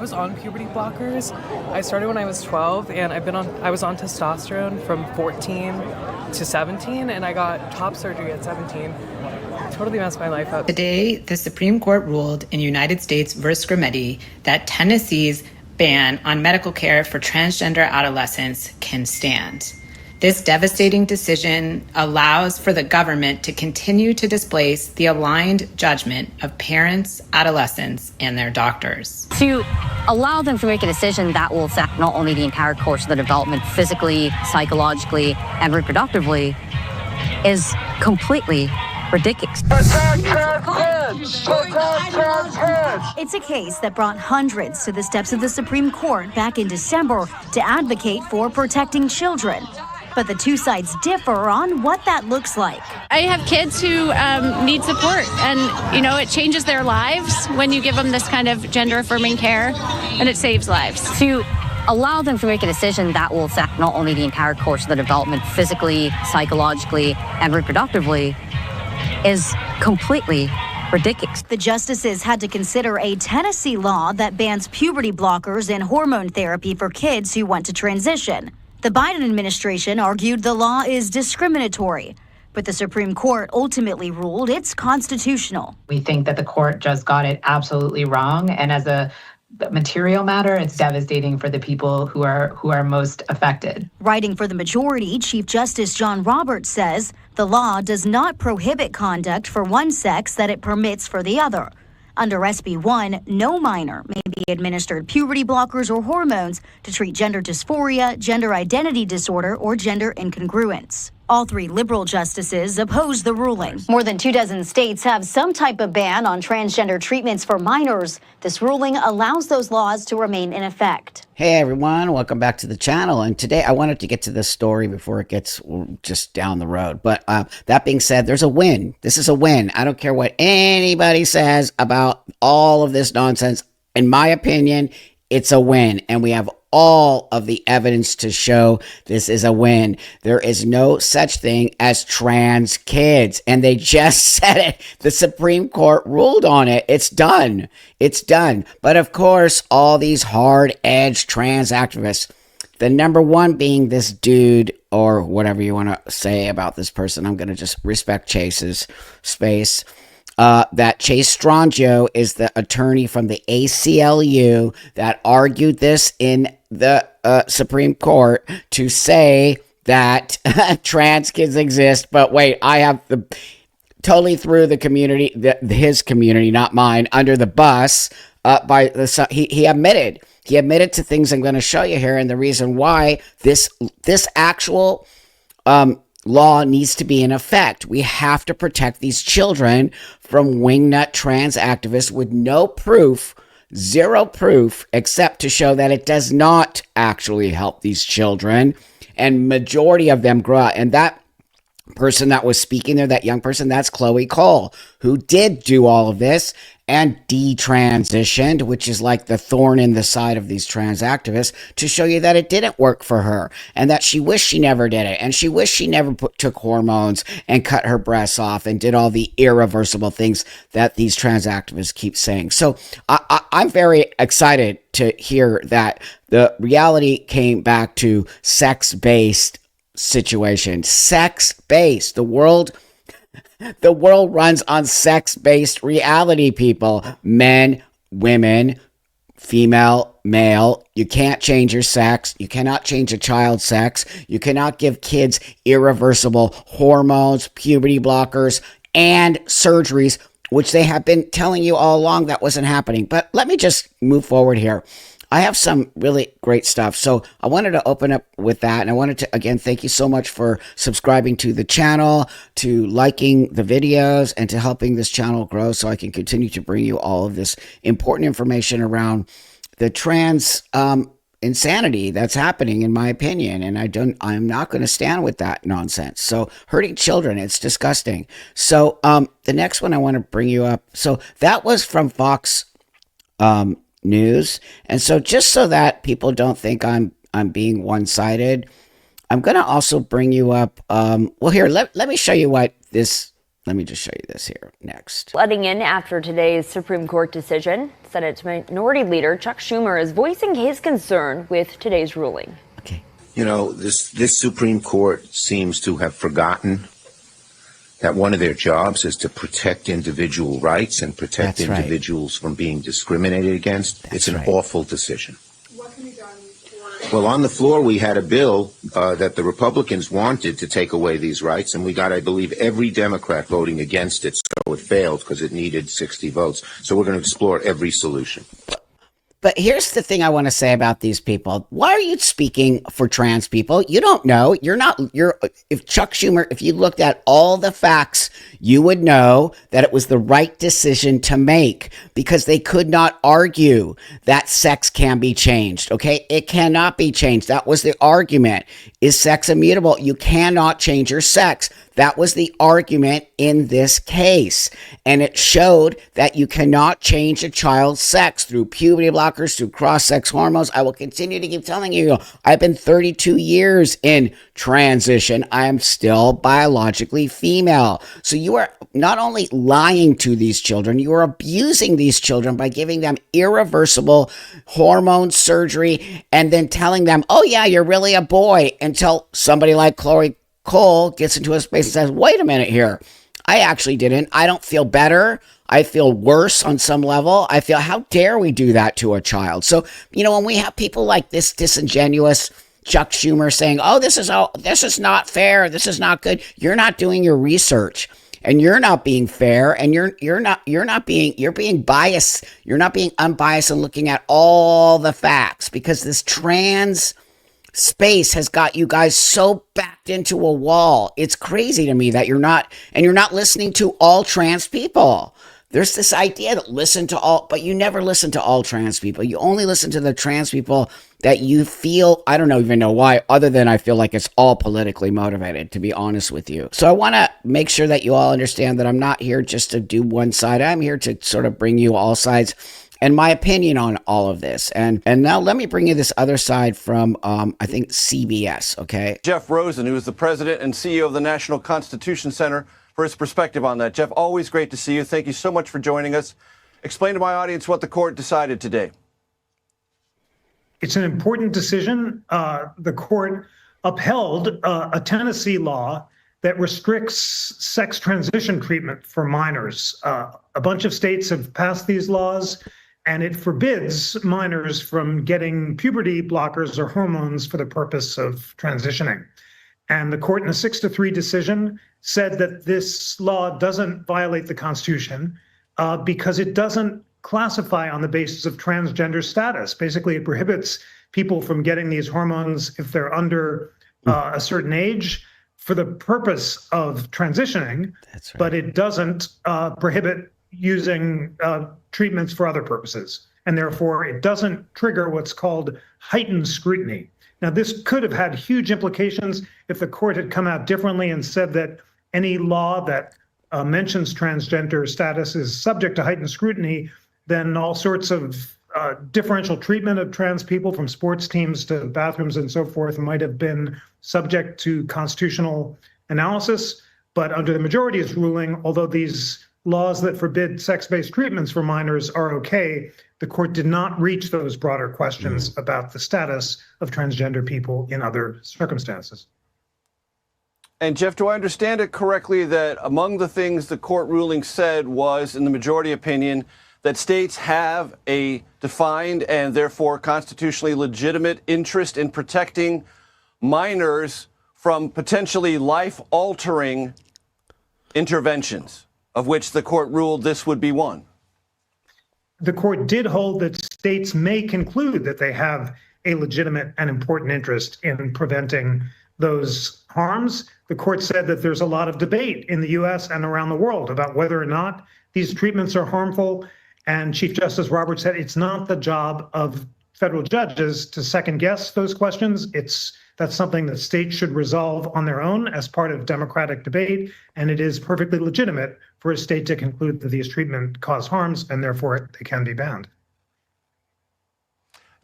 was on puberty blockers. I started when I was 12, and I was on testosterone from 14 to 17, and I got top surgery at 17. Totally messed my life up. Today, the Supreme Court ruled in United States versus Grimedy that Tennessee's ban on medical care for transgender adolescents can stand. This devastating decision allows for the government to continue to displace the aligned judgment of parents, adolescents, and their doctors. To allow them to make a decision that will affect not only the entire course of the development physically, psychologically, and reproductively is completely ridiculous. It's a case that brought hundreds to the steps of the Supreme Court back in December to advocate for protecting children. But the two sides differ on what that looks like. I have kids who need support, and it changes their lives when you give them this kind of gender affirming care, and it saves lives. To allow them to make a decision that will affect not only the entire course of the development physically, psychologically, and reproductively is completely ridiculous. The justices had to consider a Tennessee law that bans puberty blockers and hormone therapy for kids who want to transition. The Biden administration argued the law is discriminatory, but the Supreme Court ultimately ruled it's constitutional. We think that the court just got it absolutely wrong, and as a material matter, it's devastating for the people who are most affected. Writing for the majority, Chief Justice John Roberts says the law does not prohibit conduct for one sex that it permits for the other. Under SB 1, no minor may be administered puberty blockers or hormones to treat gender dysphoria, gender identity disorder, or gender incongruence. All three liberal justices opposed the ruling. More than 24 states have some type of ban on transgender treatments for minors. This ruling allows those laws to remain in effect. Hey everyone, welcome back to the channel. And today I wanted to get to this story before it gets just down the road. But that being said, there's a win. This is a win. I don't care what anybody says about all of this nonsense. In my opinion, it's a win. And we have all of the evidence to show this is a win. There is no such thing as trans kids. And they just said it. The Supreme Court ruled on it. It's done. It's done. But of course, all these hard-edged trans activists, the number one being this dude, or whatever you want to say about this person. I'm going to just respect Chase's space. That Chase Strongio is the attorney from the ACLU that argued this in the Supreme Court to say that trans kids exist. But wait, I have totally threw the community, his community, not mine, under the bus. He admitted to things I'm going to show you here, and the reason why this actual law needs to be in effect. We have to protect these children from wingnut trans activists with no proof, zero proof, except to show that it does not actually help these children. And majority of them grow up. And that person that was speaking there, that young person, that's Chloe Cole, who did do all of this and detransitioned, which is like the thorn in the side of these trans activists, to show you that it didn't work for her and that she wished she never did it. And she wished she never took hormones and cut her breasts off and did all the irreversible things that these trans activists keep saying. So I'm very excited to hear that the reality came back to sex-based situation. Sex-based. The world runs on sex-based reality, people. Men, women, female, male. You can't change your sex. You cannot change a child's sex. You cannot give kids irreversible hormones, puberty blockers, and surgeries, which they have been telling you all along that wasn't happening. But let me just move forward here. I have some really great stuff. So I wanted to open up with that. And I wanted to, again, thank you so much for subscribing to the channel, to liking the videos, and to helping this channel grow so I can continue to bring you all of this important information around the trans insanity that's happening, in my opinion. And I'm not going to stand with that nonsense. So hurting children, it's disgusting. So the next one I want to bring you up. So that was from Fox News. And so just so that people don't think I'm being one-sided, I'm going to also bring you up. Well, here, let me show you what this Let me just show you this here next. Letting in after today's Supreme Court decision, Senate Minority Leader Chuck Schumer is voicing his concern with today's ruling. Okay. You know, this Supreme Court seems to have forgotten that one of their jobs is to protect individual rights and protect individuals from being discriminated against. It's an awful decision. What can be done? Well, on the floor, we had a bill that the Republicans wanted to take away these rights, and we got, I believe, every Democrat voting against it, so it failed because it needed 60 votes. So we're going to explore every solution. But here's the thing I want to say about these people. Why are you speaking for trans people? You don't know. If Chuck Schumer, if you looked at all the facts, you would know that it was the right decision to make because they could not argue that sex can be changed. Okay. It cannot be changed. That was the argument. Is sex immutable? You cannot change your sex. That was the argument in this case. And it showed that you cannot change a child's sex through puberty blockers, through cross-sex hormones. I will continue to keep telling you, I've been 32 years in transition. I am still biologically female. So you are not only lying to these children, you are abusing these children by giving them irreversible hormone surgery and then telling them, oh yeah, you're really a boy, until somebody like Chloe Cole gets into a space and says, wait a minute here. I actually didn't. I don't feel better. I feel worse on some level. I feel, how dare we do that to a child? So, when we have people like this disingenuous Chuck Schumer saying, oh, this is not fair. This is not good. You're not doing your research and you're not being fair and you're being biased. You're not being unbiased and looking at all the facts because this trans space has got you guys so backed into a wall. It's crazy to me that you're not listening to all trans people. There's this idea that listen to all, but you never listen to all trans people. You only listen to the trans people that you feel, I don't even know why, other than I feel like it's all politically motivated, to be honest with you. So I want to make sure that you all understand that I'm not here just to do one side. I'm here to sort of bring you all sides and my opinion on all of this. And now let me bring you this other side from, I think, CBS, okay? Jeff Rosen, who is the president and CEO of the National Constitution Center, for his perspective on that. Jeff, always great to see you. Thank you so much for joining us. Explain to my audience what the court decided today. It's an important decision. The court upheld a Tennessee law that restricts sex transition treatment for minors. A bunch of states have passed these laws, and it forbids minors from getting puberty blockers or hormones for the purpose of transitioning. And the court in a 6-3 decision said that this law doesn't violate the Constitution because it doesn't classify on the basis of transgender status. Basically, it prohibits people from getting these hormones if they're under a certain age for the purpose of transitioning. That's right. But it doesn't prohibit using treatments for other purposes. And therefore, it doesn't trigger what's called heightened scrutiny. Now, this could have had huge implications if the court had come out differently and said that any law that mentions transgender status is subject to heightened scrutiny. Then all sorts of differential treatment of trans people, from sports teams to bathrooms and so forth, might have been subject to constitutional analysis. But under the majority's ruling, although these laws that forbid sex-based treatments for minors are okay, the court did not reach those broader questions about the status of transgender people in other circumstances. And Jeff, do I understand it correctly that among the things the court ruling said was, in the majority opinion, that states have a defined and therefore constitutionally legitimate interest in protecting minors from potentially life-altering interventions, of which the court ruled this would be one? The court did hold that states may conclude that they have a legitimate and important interest in preventing those harms. The court said that there's a lot of debate in the US and around the world about whether or not these treatments are harmful. And Chief Justice Roberts said it's not the job of federal judges to second guess those questions. That's something that states should resolve on their own as part of democratic debate. And it is perfectly legitimate for a state to conclude that these treatments cause harms and therefore they can be banned.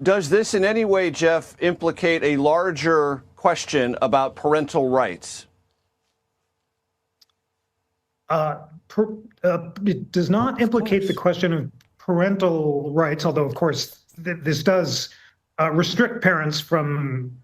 Does this in any way, Jeff, implicate a larger question about parental rights? it does not implicate the question of parental rights, although, of course, this does restrict parents from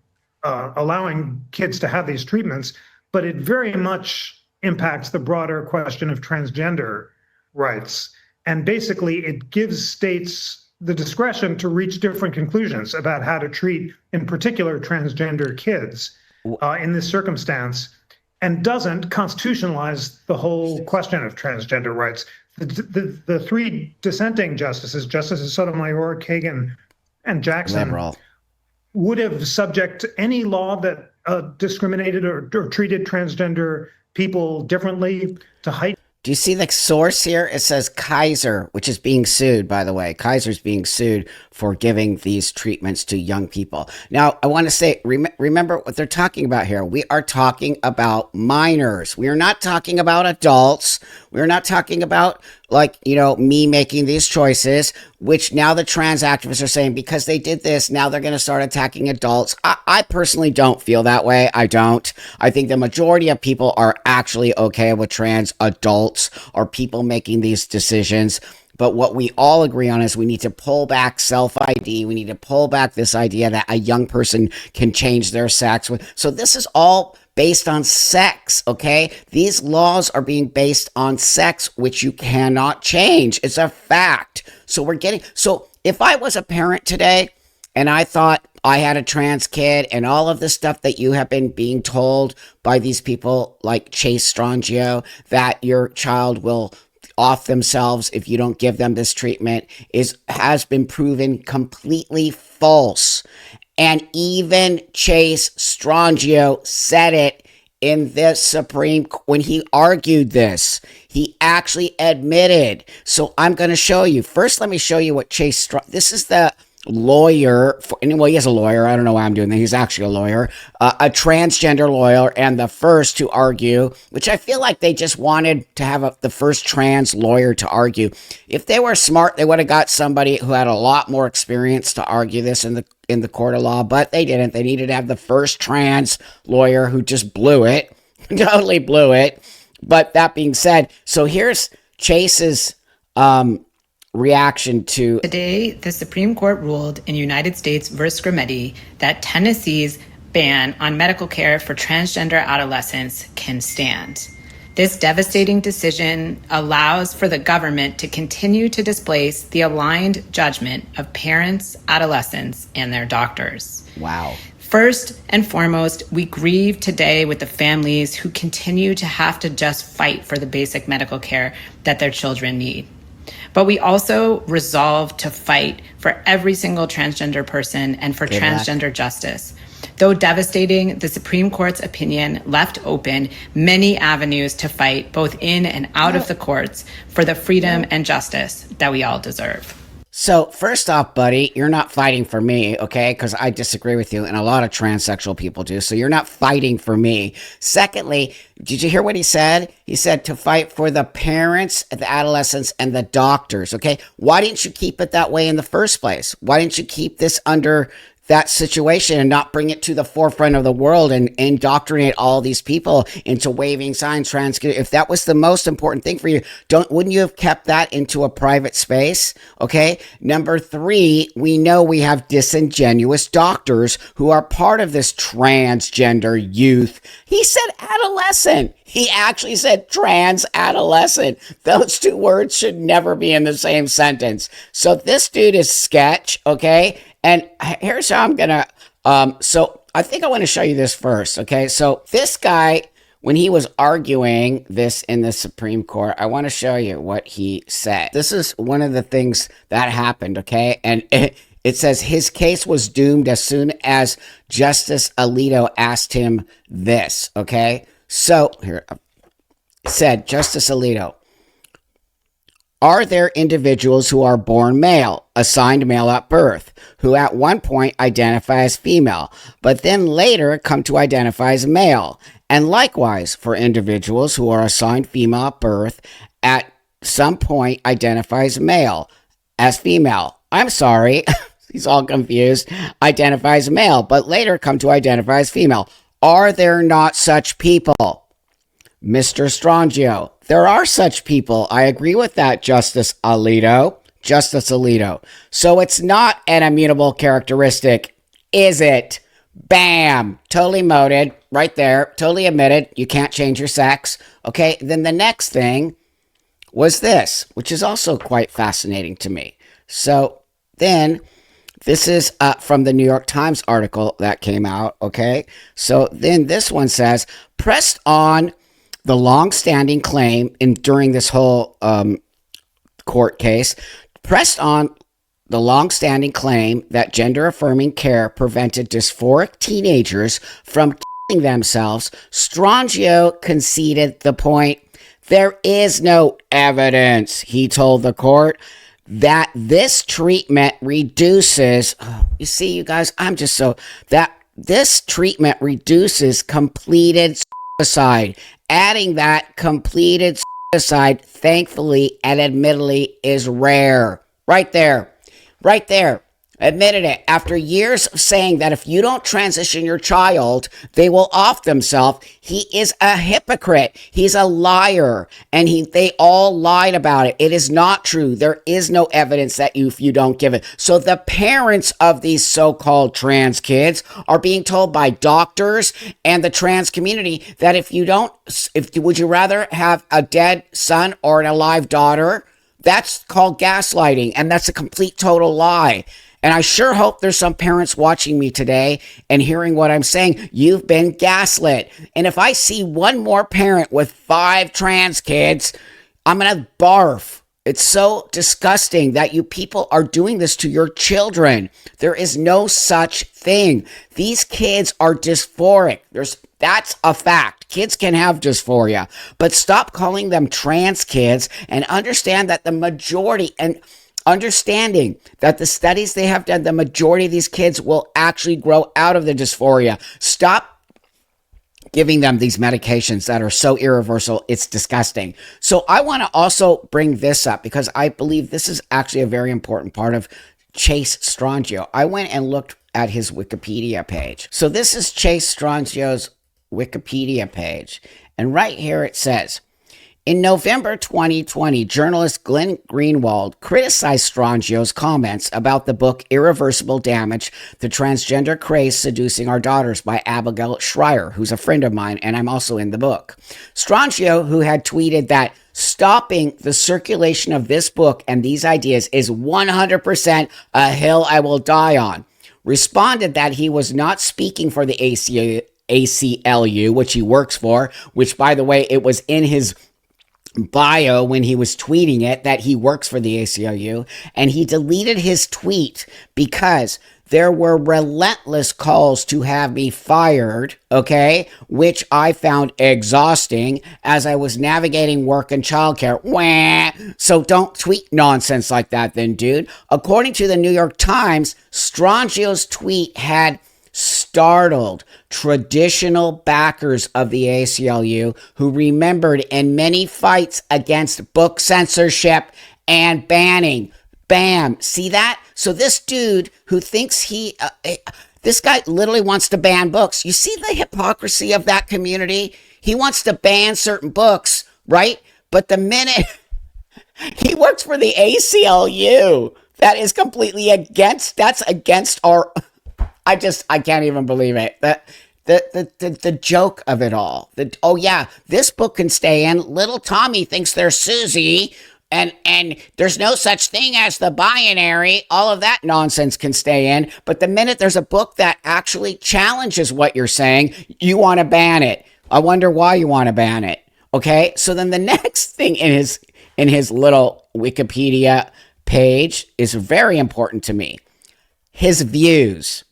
allowing kids to have these treatments, but it very much impacts the broader question of transgender rights. And basically, it gives states the discretion to reach different conclusions about how to treat, in particular, transgender kids in this circumstance, and doesn't constitutionalize the whole question of transgender rights. The three dissenting justices, Justices Sotomayor, Kagan, and Jackson, would have subject any law that discriminated or treated transgender people differently to heighten. Do you see the source here? It says Kaiser, which is being sued, by the way. Kaiser's being sued for giving these treatments to young people. Now, I want to say, remember what they're talking about here. We are talking about minors. We are not talking about adults. We're not talking about, like, me making these choices, which now the trans activists are saying because they did this, now they're going to start attacking adults. I personally don't feel that way. I don't. I think the majority of people are actually okay with trans adults or people making these decisions. But what we all agree on is we need to pull back self-ID. We need to pull back this idea that a young person can change their sex. So this is all based on sex, okay? These laws are being based on sex, which you cannot change. It's a fact. So if I was a parent today and I thought I had a trans kid and all of the stuff that you have been being told by these people like Chase Strangio, that your child will off themselves if you don't give them this treatment, has been proven completely false. And even Chase Strangio said it in the Supreme when he argued this. He actually admitted. So I'm going to show you. First, let me show you what this is the lawyer. He is a lawyer. I don't know why I'm doing that. He's actually a lawyer, a transgender lawyer, and the first to argue, which I feel like they just wanted to have the first trans lawyer to argue. If they were smart, they would have got somebody who had a lot more experience to argue this in the court of law, but they didn't. They needed to have the first trans lawyer who just blew it, totally blew it. But that being said, so here's Chase's reaction to today. The Supreme Court ruled in United States versus Grimedi that Tennessee's ban on medical care for transgender adolescents can stand. This devastating decision allows for the government to continue to displace the aligned judgment of parents, adolescents, and their doctors. Wow. First and foremost, we grieve today with the families who continue to have to just fight for the basic medical care that their children need. But we also resolve to fight for every single transgender person and for transgender justice. Though devastating, the Supreme Court's opinion left open many avenues to fight both in and out of the courts for the freedom and justice that we all deserve. So first off, buddy, you're not fighting for me, okay? Because I disagree with you, and a lot of transsexual people do. So you're not fighting for me. Secondly, did you hear what he said? He said to fight for the parents, the adolescents, and the doctors, okay? Why didn't you keep it that way in the first place? Why didn't you keep this under that situation and not bring it to the forefront of the world and indoctrinate all these people into waving signs, if that was the most important thing for you, wouldn't you have kept that into a private space? Okay. Number 3, we know we have disingenuous doctors who are part of this transgender youth. He said adolescent. He actually said trans adolescent. Those two words should never be in the same sentence. So this dude is sketch. Okay. And here's how I'm going to, so I think I want to show you this first, okay? So this guy, when he was arguing this in the Supreme Court, I want to show you what he said. This is one of the things that happened, okay? And it says his case was doomed as soon as Justice Alito asked him this, okay? So here, it said, Justice Alito, are there individuals who are born male, assigned male at birth, who at one point identify as female, but then later come to identify as male? And likewise, for individuals who are assigned female at birth, at some point identify as male, as female. I'm sorry, he's all confused. Identify as male, but later come to identify as female. Are there not such people? Mr. Strongio. There are such people. I agree with that, Justice Alito. Justice Alito. So it's not an immutable characteristic, is it? Bam. Totally noted. Right there. Totally admitted. You can't change your sex. Okay. Then the next thing was this, which is also quite fascinating to me. So then this is from the New York Times article that came out. Okay. So then this one says, pressed on the long-standing claim during this whole court case, pressed on the long-standing claim that gender-affirming care prevented dysphoric teenagers from killing themselves, Strongio conceded the point. There is no evidence, he told the court, that this treatment reduces, you see, you guys, that this treatment reduces completed suicide. Adding that completed suicide, thankfully and admittedly, is rare. Right there. Right there. Admitted it. After years of saying that if you don't transition your child, they will off themselves. He is a hypocrite. He's a liar. And they all lied about it. It is not true. There is no evidence that if you don't give it. So the parents of these so-called trans kids are being told by doctors and the trans community that would you rather have a dead son or an alive daughter? That's called gaslighting. And that's a complete total lie. And I sure hope there's some parents watching me today and hearing what I'm saying. You've been gaslit. And if I see one more parent with 5 trans kids, I'm going to barf. It's so disgusting that you people are doing this to your children. There is no such thing. These kids are dysphoric. That's a fact. Kids can have dysphoria. But stop calling them trans kids and understand that the majority understanding that the studies they have done, the majority of these kids will actually grow out of the dysphoria. Stop giving them these medications that are so irreversible. It's disgusting. So I want to also bring this up because I believe this is actually a very important part of Chase Strongio. I went and looked at his Wikipedia page. So this is Chase Strongio's Wikipedia page. And right here it says, in November 2020, journalist Glenn Greenwald criticized Strongio's comments about the book Irreversible Damage, The Transgender Craze Seducing Our Daughters by Abigail Schreier, who's a friend of mine, and I'm also in the book. Strongio, who had tweeted that stopping the circulation of this book and these ideas is 100% a hill I will die on, responded that he was not speaking for the ACLU, which he works for, which, by the way, it was in his bio when he was tweeting it that he works for the ACLU, and he deleted his tweet because there were relentless calls to have me fired, okay, which I found exhausting as I was navigating work and childcare. Wah! So don't tweet nonsense like that then, dude. According to the New York Times, Strongio's tweet had startled traditional backers of the ACLU who remembered in many fights against book censorship and banning. Bam. See that? So this dude who thinks this guy literally wants to ban books. You see the hypocrisy of that community? He wants to ban certain books, right? But the minute he works for the ACLU, that is completely against our... I can't even believe it. The joke of it all. This book can stay in. Little Tommy thinks they're Susie, and there's no such thing as the binary. All of that nonsense can stay in. But the minute there's a book that actually challenges what you're saying, you want to ban it. I wonder why you want to ban it. Okay, so then the next thing in his little Wikipedia page is very important to me. His views.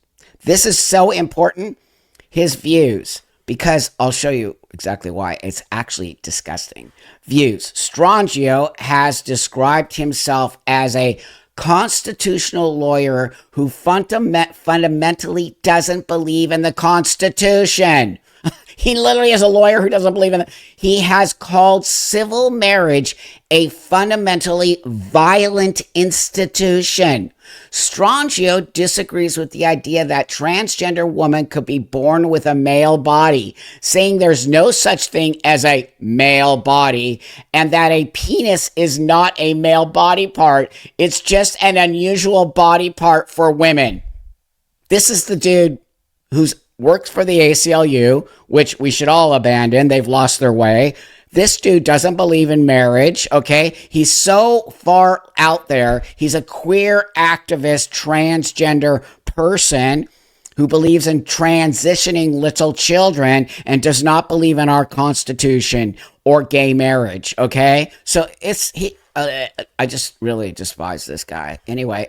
This is so important, his views, because I'll show you exactly why. It's actually disgusting. Views. Strongio has described himself as a constitutional lawyer who fundamentally doesn't believe in the Constitution. He literally is a lawyer who doesn't believe in it. He has called civil marriage a fundamentally violent institution. Strongio disagrees with the idea that transgender women could be born with a male body, saying there's no such thing as a male body and that a penis is not a male body part. It's just an unusual body part for women. This is the dude who's works for the ACLU, which we should all abandon. They've lost their way. This dude doesn't believe in marriage, okay? He's so far out there. He's a queer activist, transgender person who believes in transitioning little children and does not believe in our Constitution or gay marriage, okay? So I just really despise this guy. Anyway,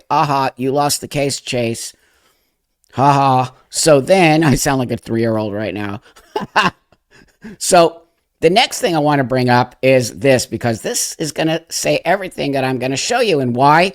you lost the case, Chase. So then, I sound like a 3-year-old right now. So the next thing I want to bring up is this, because this is going to say everything that I'm going to show you and why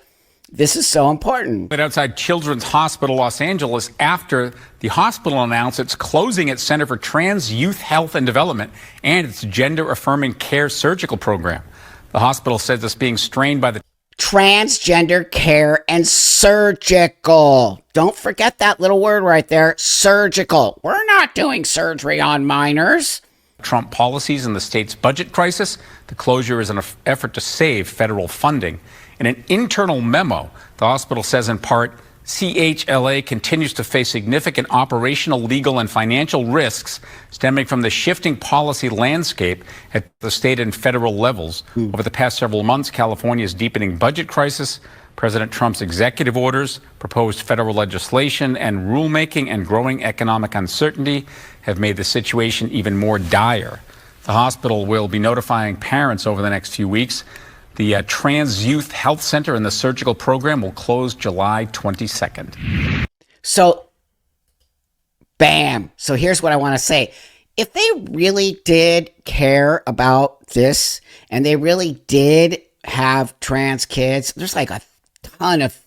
this is so important. But outside Children's Hospital Los Angeles after the hospital announced it's closing its Center for Trans Youth Health and Development and its gender-affirming care surgical program. The hospital says it's being strained by the transgender care and surgical. Don't forget that little word right there, surgical. We're not doing surgery on minors. Trump policies and the state's budget crisis. The closure is an effort to save federal funding. In an internal memo, the hospital says in part, CHLA continues to face significant operational, legal, and financial risks stemming from the shifting policy landscape at the state and federal levels. Over the past several months, California's deepening budget crisis, President Trump's executive orders, proposed federal legislation and rulemaking, and growing economic uncertainty have made the situation even more dire. The hospital will be notifying parents over the next few weeks. The Trans Youth Health Center and the surgical program will close July 22nd. So, bam. So here's what I want to say. If they really did care about this and they really did have trans kids, there's like a ton of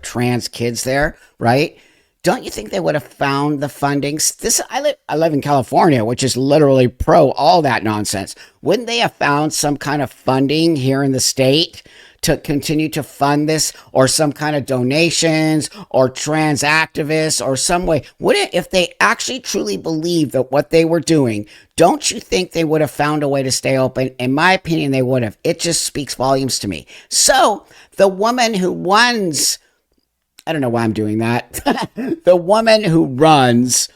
trans kids there, right? Don't you think they would have found the fundings? I live in California, which is literally pro all that nonsense. Wouldn't they have found some kind of funding here in the state to continue to fund this, or some kind of donations or trans activists or some way? Wouldn't, if they actually truly believed that what they were doing, don't you think they would have found a way to stay open? In my opinion, they would have. It just speaks volumes to me. So the woman who runs, I don't know why I'm doing that. The woman who runs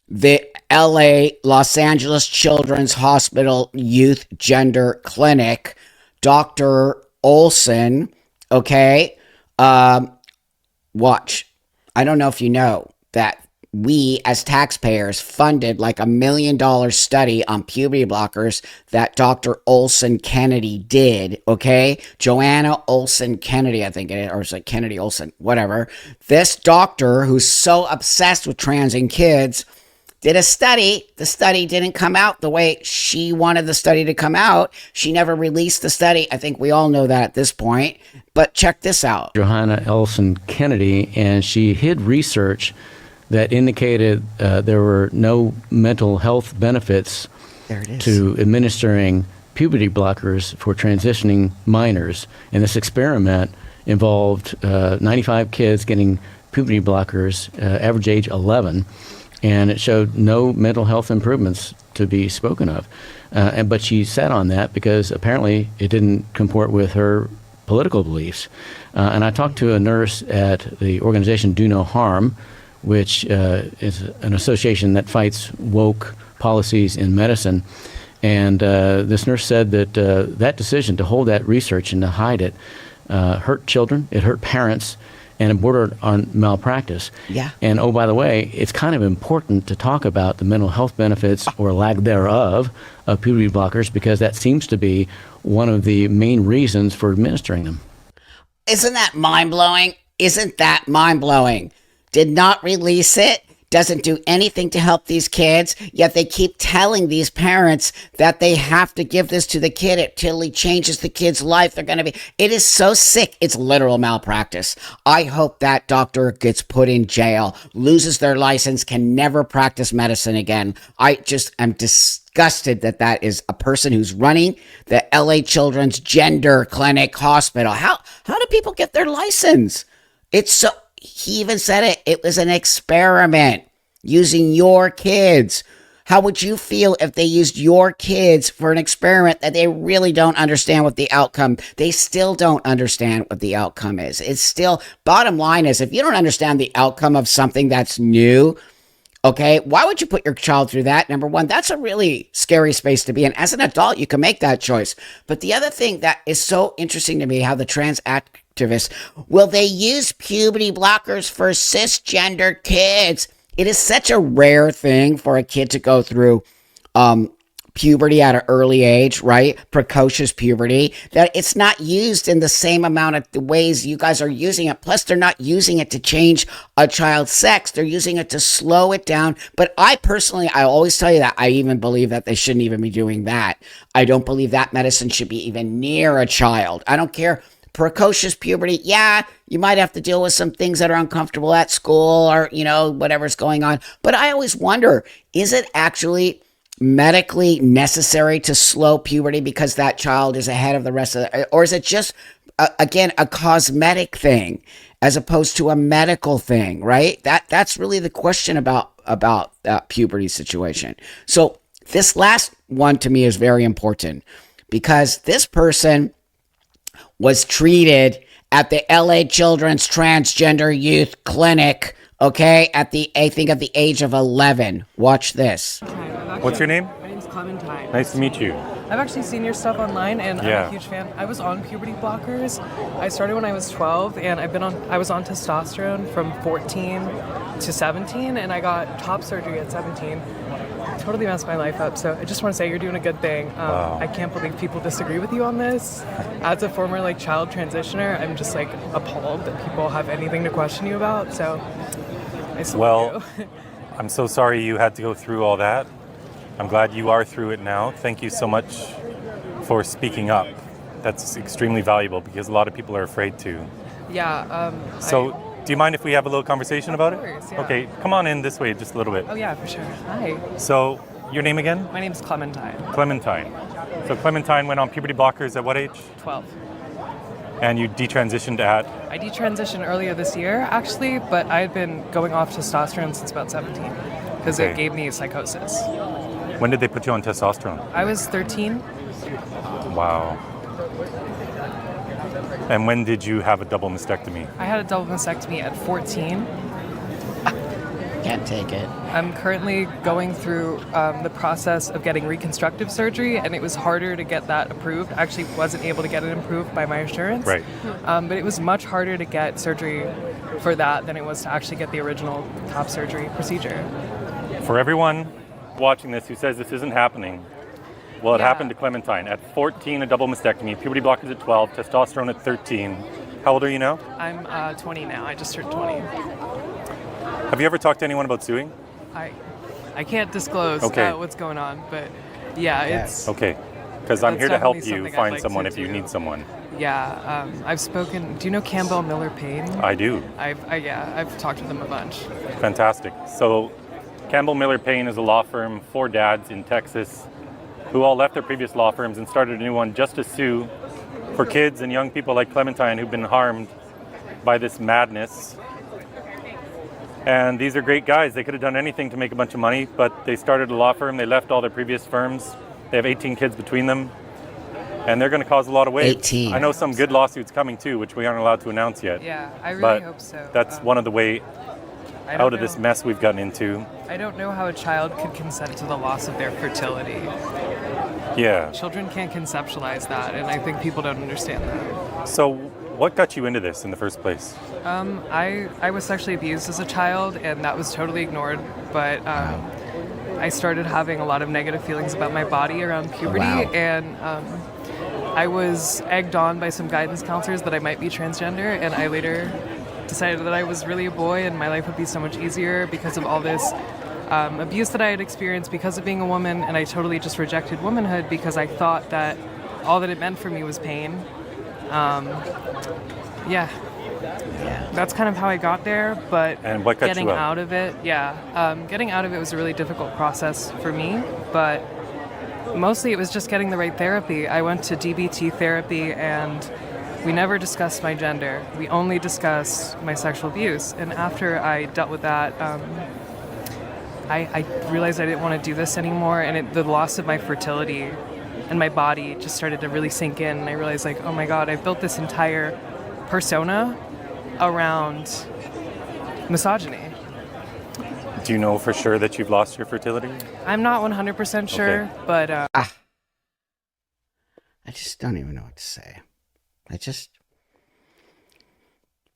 the Los Angeles Children's Hospital Youth Gender Clinic, Dr. Olson, okay? Watch. I don't know if you know that we as taxpayers funded like $1 million study on puberty blockers that Dr. Olson Kennedy did, okay? Joanna Olson Kennedy, I think it is, or it's like Kennedy Olson, whatever. This doctor who's so obsessed with transing kids did a study. The study didn't come out the way she wanted the study to come out. She never released the study. I think we all know that at this point. But check this out. Joanna Olson Kennedy, and she hid research that indicated there were no mental health benefits to administering puberty blockers for transitioning minors. And this experiment involved 95 kids getting puberty blockers, average age 11, and it showed no mental health improvements to be spoken of. But she sat on that because apparently it didn't comport with her political beliefs. And I talked to a nurse at the organization Do No Harm, which is an association that fights woke policies in medicine. And this nurse said that that decision to hold that research and to hide it hurt children, it hurt parents, and it bordered on malpractice. Yeah. And oh, by the way, it's kind of important to talk about the mental health benefits or lack thereof of puberty blockers, because that seems to be one of the main reasons for administering them. Isn't that mind-blowing? Isn't that mind-blowing? Did not release it, doesn't do anything to help these kids, yet they keep telling these parents that they have to give this to the kid. It totally changes the kid's life. It is so sick. It's literal malpractice. I hope that doctor gets put in jail, loses their license, can never practice medicine again. I just am disgusted that is a person who's running the LA Children's Gender Clinic Hospital. How do people get their license? He even said it was an experiment using your kids. How would you feel if they used your kids for an experiment that they really don't understand what the outcome? They still don't understand what the outcome is. It's still, bottom line is, if you don't understand the outcome of something that's new, okay, why would you put your child through that? Number one, that's a really scary space to be in. As an adult, you can make that choice. But the other thing that is so interesting to me, how the trans activists, will they use puberty blockers for cisgender kids? It is such a rare thing for a kid to go through puberty at an early age, right? Precocious puberty, that it's not used in the same amount of the ways you guys are using it. Plus, they're not using it to change a child's sex. They're using it to slow it down. But I always tell you that I even believe that they shouldn't even be doing that. I don't believe that medicine should be even near a child. I don't care. Precocious puberty, yeah, you might have to deal with some things that are uncomfortable at school or, whatever's going on. But I always wonder, is it actually medically necessary to slow puberty because that child is ahead of the rest of it? Or is it just, again, a cosmetic thing as opposed to a medical thing, right? That's really the question about that puberty situation. So this last one to me is very important because this person was treated at the LA Children's Transgender Youth Clinic, okay, at the age of 11. Watch this. What's your name? My name's Clementine. Nice to meet you. I've actually seen your stuff online, and I'm a huge fan. I was on puberty blockers. I started when I was 12, and I was on testosterone from 14 to 17, and I got top surgery at 17. Totally messed my life up. So I just want to say you're doing a good thing. Wow. I can't believe people disagree with you on this. As a former child transitioner, I'm just appalled that people have anything to question you about. So I salute you. I'm so sorry you had to go through all that. I'm glad you are through it now. Thank you so much for speaking up. That's extremely valuable because a lot of people are afraid to. Yeah. Do you mind if we have a little conversation about it? Of course, yeah. Okay, come on in this way just a little bit. Oh yeah, for sure. Hi. So, your name again? My name's Clementine. Clementine. So Clementine went on puberty blockers at what age? 12. And you detransitioned at? I detransitioned earlier this year, actually, but I had been going off testosterone since about 17 because it gave me psychosis. When did they put you on testosterone? I was 13. Wow. And when did you have a double mastectomy? I had a double mastectomy at 14. Can't take it. I'm currently going through the process of getting reconstructive surgery, and it was harder to get that approved. I actually wasn't able to get it approved by my insurance. Right. But it was much harder to get surgery for that than it was to actually get the original top surgery procedure. For everyone watching this who says this isn't happening, well, it happened to Clementine. At 14, a double mastectomy, puberty blockers at 12, testosterone at 13. How old are you now? I'm 20 now. I just turned 20. Have you ever talked to anyone about suing? I can't disclose what's going on, but it's... Okay, because I'm here to help you I'd find like someone to if you do. need someone. Yeah, I've spoken... Do you know Campbell Miller Payne? I do. I've talked to them a bunch. Fantastic. So Campbell Miller Payne is a law firm for dads in Texas who all left their previous law firms and started a new one just to sue for kids and young people like Clementine who've been harmed by this madness. And these are great guys. They could have done anything to make a bunch of money, but they started a law firm. They left all their previous firms. They have 18 kids between them, and they're going to cause a lot of waves. 18. I know some good lawsuits coming too, which we aren't allowed to announce yet. Yeah, I really hope so. That's one of the way out of this mess we've gotten into. I don't know how a child could consent to the loss of their fertility. Yeah. Children can't conceptualize that, and I think people don't understand that. So what got you into this in the first place? I was sexually abused as a child, and that was totally ignored, but I started having a lot of negative feelings about my body around puberty, and I was egged on by some guidance counselors that I might be transgender, and I later decided that I was really a boy and my life would be so much easier because of all this abuse that I had experienced because of being a woman, and I totally just rejected womanhood because I thought that all that it meant for me was pain. Yeah. That's kind of how I got there, but and what got getting you out? out of it, getting out of it was a really difficult process for me, but mostly it was just getting the right therapy. I went to DBT therapy and we never discussed my gender. We only discussed my sexual abuse. And after I dealt with that, I realized I didn't want to do this anymore, and the loss of my fertility and my body just started to really sink in. And I realized, like, oh my God, I've built this entire persona around misogyny. Do you know for sure that you've lost your fertility? I'm not 100% sure, Okay. but... I just don't even know what to say.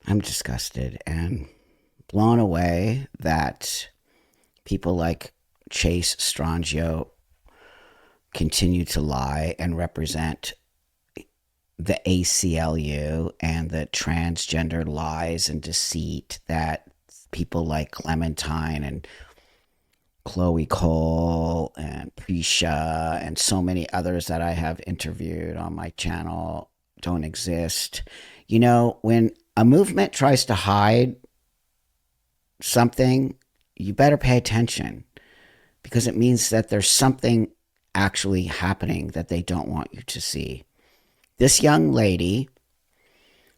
I'm disgusted and blown away that people like Chase Strangio continue to lie and represent the ACLU and the transgender lies and deceit that people like Clementine and Chloe Cole and Prisha and so many others that I have interviewed on my channel don't exist. You know, when a movement tries to hide something, you better pay attention, because it means that there's something actually happening that they don't want you to see. This young lady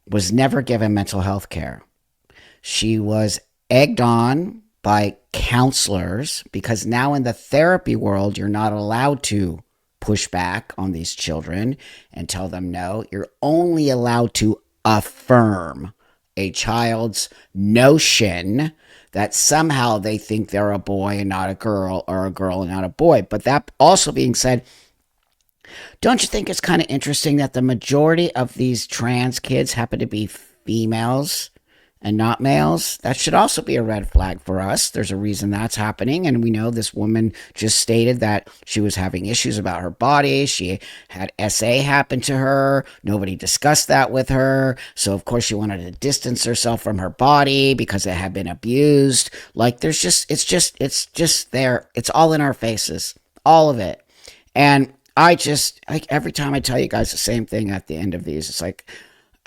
was never given mental health care. She was egged on by counselors, because now in the therapy world, you're not allowed to push back on these children and tell them no. You're only allowed to affirm a child's notion that somehow they think they're a boy and not a girl, or a girl and not a boy. But that also being said, don't you think it's kind of interesting that the majority of these trans kids happen to be females and not males? That should also be a red flag for us. There's a reason that's happening. And we know this woman just stated that she was having issues about her body. She had SA happen to her. Nobody discussed that with her. So of course she wanted to distance herself from her body because it had been abused. Like it's just there. It's all in our faces, all of it. And I just, like, every time I tell you guys the same thing at the end of these, it's like,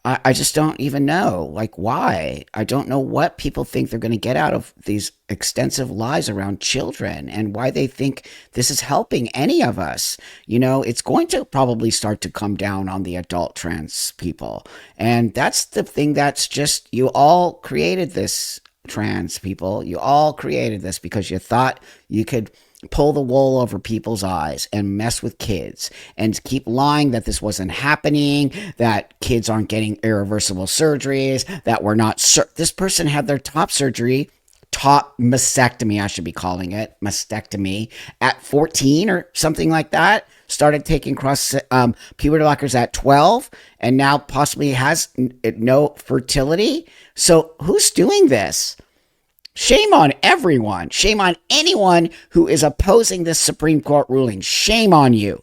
I just don't even know, like, why. I don't know what people think they're going to get out of these extensive lies around children, and why they think this is helping any of us. You know, it's going to probably start to come down on the adult trans people. And that's the thing that's just, you all created this, trans people. You all created this because you thought you could pull the wool over people's eyes and mess with kids and keep lying that this wasn't happening, that kids aren't getting irreversible surgeries, that we're not. This person had their top mastectomy, I should be calling it, mastectomy, at 14 or something like that. Started taking puberty blockers at 12, and now possibly has no fertility. So who's doing this? Shame on everyone. Shame on anyone who is opposing this Supreme Court ruling. Shame on you.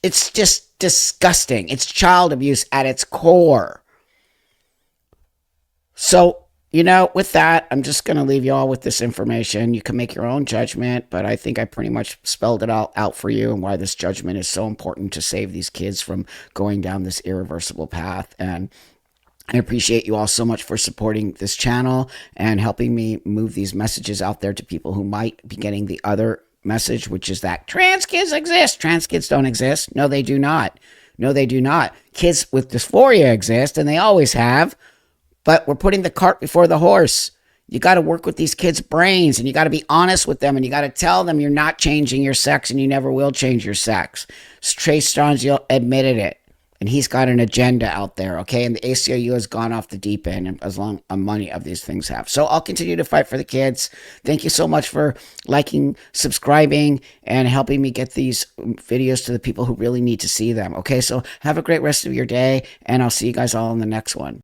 It's just disgusting. It's child abuse at its core. So, you know, with that, I'm just going to leave you all with this information. You can make your own judgment, but I think I pretty much spelled it all out for you, and why this judgment is so important to save these kids from going down this irreversible path. And I appreciate you all so much for supporting this channel and helping me move these messages out there to people who might be getting the other message, which is that trans kids exist. Trans kids don't exist. No, they do not. No, they do not. Kids with dysphoria exist, and they always have. But we're putting the cart before the horse. You got to work with these kids' brains, and you got to be honest with them, and you got to tell them you're not changing your sex, and you never will change your sex. Trace Strangio admitted it. And he's got an agenda out there, okay? And the ACLU has gone off the deep end, and as long as many of these things have. So I'll continue to fight for the kids. Thank you so much for liking, subscribing, and helping me get these videos to the people who really need to see them, okay? So have a great rest of your day, and I'll see you guys all in the next one.